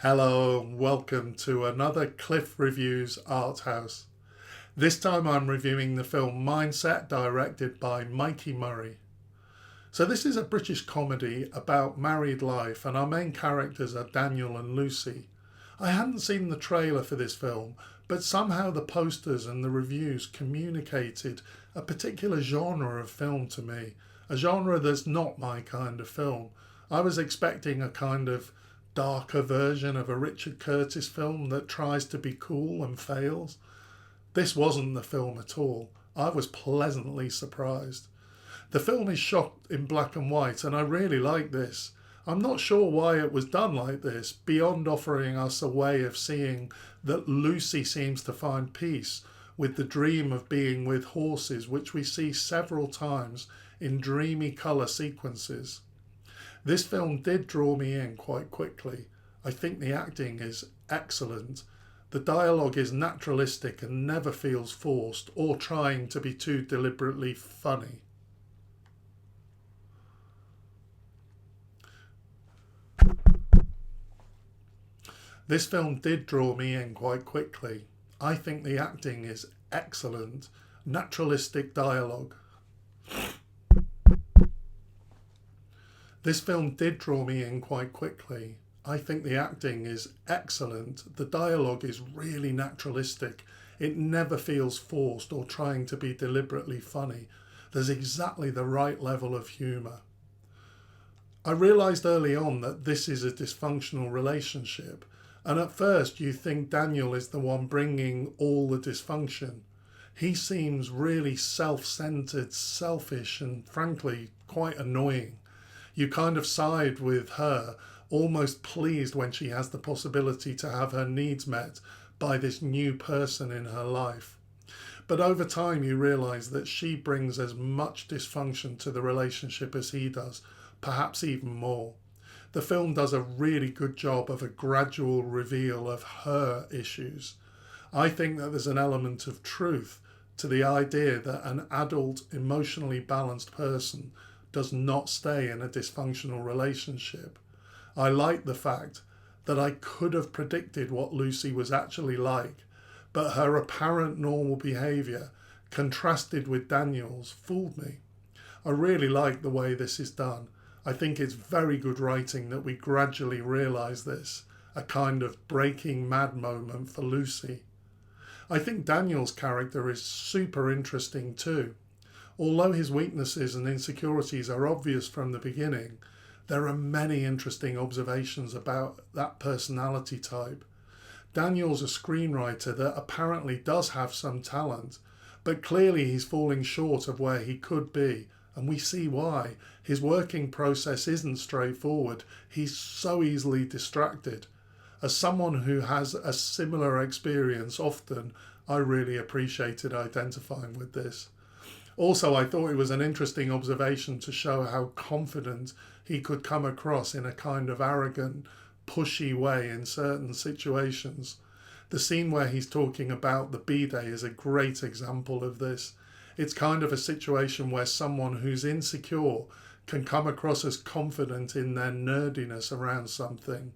Hello and welcome to another Cliff Reviews Art House. This time I'm reviewing the film Mindset, directed by Mikey. So this is a British comedy about married life, and our main characters are Daniel and Lucy. I hadn't seen the trailer for this film, but somehow the posters and the reviews communicated a particular genre of film to me, a genre that's not my kind of film. I was expecting a kind of darker version of a Richard Curtis film that tries to be cool and fails. This wasn't the film at all. I was pleasantly surprised. The film is shot in black and white, and I really like this. I'm not sure why it was done like this, beyond offering us a way of seeing that Lucy seems to find peace with the dream of being with horses, which we see several times in dreamy colour sequences. This film did draw me in quite quickly. I think the acting is excellent. The dialogue is naturalistic and never feels forced or trying to be too deliberately funny. This film did draw me in quite quickly. I think the acting is excellent. Naturalistic dialogue. This film did draw me in quite quickly. I think the acting is excellent. The dialogue is really naturalistic. It never feels forced or trying to be deliberately funny. There's exactly the right level of humour. I realised early on that this is a dysfunctional relationship, and at first you think Daniel is the one bringing all the dysfunction. He seems really self-centred, selfish, and frankly quite annoying. You kind of side with her, almost pleased when she has the possibility to have her needs met by this new person in her life. But over time you realise that she brings as much dysfunction to the relationship as he does, perhaps even more. The film does a really good job of a gradual reveal of her issues. I think that there's an element of truth to the idea that an adult, emotionally balanced person does not stay in a dysfunctional relationship. I like the fact that I could have predicted what Lucy was actually like, but her apparent normal behaviour, contrasted with Daniel's, fooled me. I really like the way this is done. I think it's very good writing that we gradually realise this, a kind of breaking mad moment for Lucy. I think Daniel's character is super interesting too. Although his weaknesses and insecurities are obvious from the beginning, there are many interesting observations about that personality type. Daniel's a screenwriter that apparently does have some talent, but clearly he's falling short of where he could be, and we see why. His working process isn't straightforward. He's so easily distracted. As someone who has a similar experience often, I really appreciated identifying with this. Also, I thought it was an interesting observation to show how confident he could come across in a kind of arrogant, pushy way in certain situations. The scene where he's talking about the B-Day is a great example of this. It's kind of a situation where someone who's insecure can come across as confident in their nerdiness around something,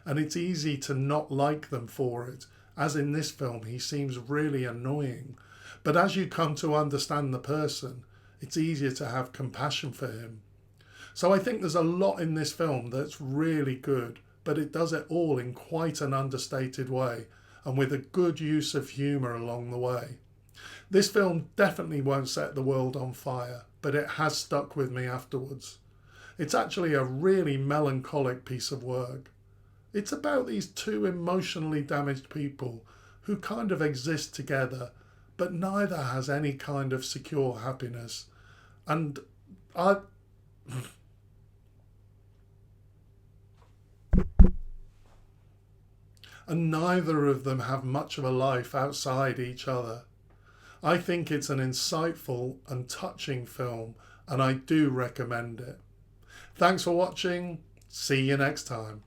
and it's easy to not like them for it. As in this film, he seems really annoying. But as you come to understand the person, it's easier to have compassion for him. So I think there's a lot in this film that's really good, but it does it all in quite an understated way and with a good use of humour along the way. This film definitely won't set the world on fire, but it has stuck with me afterwards. It's actually a really melancholic piece of work. It's about these two emotionally damaged people who kind of exist together, but neither has any kind of secure happiness. And neither of them have much of a life outside each other. I think it's an insightful and touching film, and I do recommend it. Thanks for watching. See you next time.